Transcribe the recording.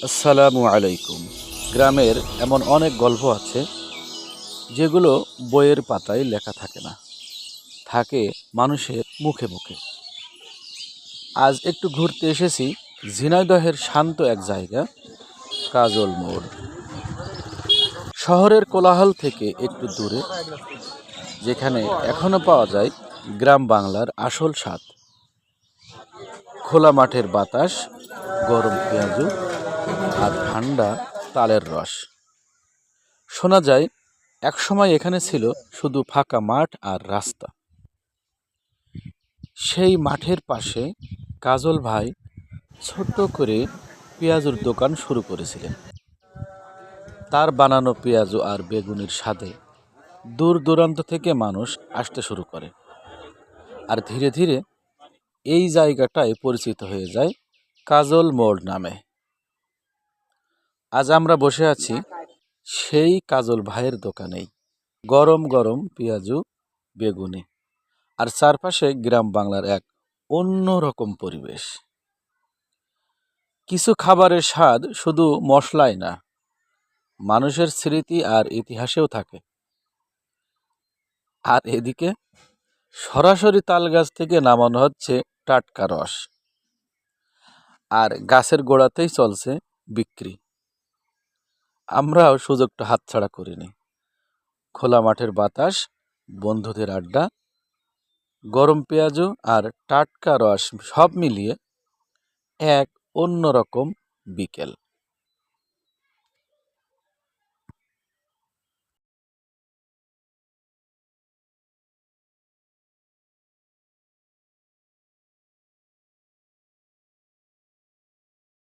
আসসালামু আলাইকুম। গ্রামের এমন অনেক গল্প আছে যেগুলো বইয়ের পাতায় লেখা থাকে না, থাকে মানুষের মুখে মুখে। আজ একটু ঘুরতে এসেছি ঝিনাইদহের শান্ত এক জায়গা, কাজল মোড়। শহরের কোলাহল থেকে একটু দূরে, যেখানে এখনো পাওয়া যায় গ্রাম বাংলার আসল স্বাদ। খোলা মাঠের বাতাস, গরম পেঁয়াজু আর ঠান্ডা তালের রস। শোনা যায় একসময় এখানে ছিল শুধু ফাঁকা মাঠ আর রাস্তা। সেই মাঠের পাশে কাজল ভাই ছোট্ট করে পেঁয়াজুর দোকান শুরু করেছিলেন। তার বানানো পেঁয়াজু আর বেগুনের স্বাদে দূর দূরান্ত থেকে মানুষ আসতে শুরু করে। আর ধীরে ধীরে এই জায়গাটায় পরিচিত হয়ে যায় কাজল মোড় নামে। আজ আমরা বসে আছি সেই কাজল ভাইয়ের দোকানেই। গরম গরম পেঁয়াজু, বেগুনি, আর চারপাশে গ্রাম বাংলার এক অন্যরকম পরিবেশ। কিছু খাবারের স্বাদ শুধু মশলায় না, মানুষের স্মৃতি আর ইতিহাসেও থাকে। আর এদিকে সরাসরি তাল গাছ থেকে নামানো হচ্ছে টাটকা রস, আর গাছের গোড়াতেই চলছে বিক্রি। আমরাও সুযোগটা হাতছাড়া করিনি। খোলা মাঠের বাতাস, বন্ধুদের আড্ডা, গরম পেঁয়াজু আর টাটকা রস সব মিলিয়ে এক অন্যরকম বিকেল।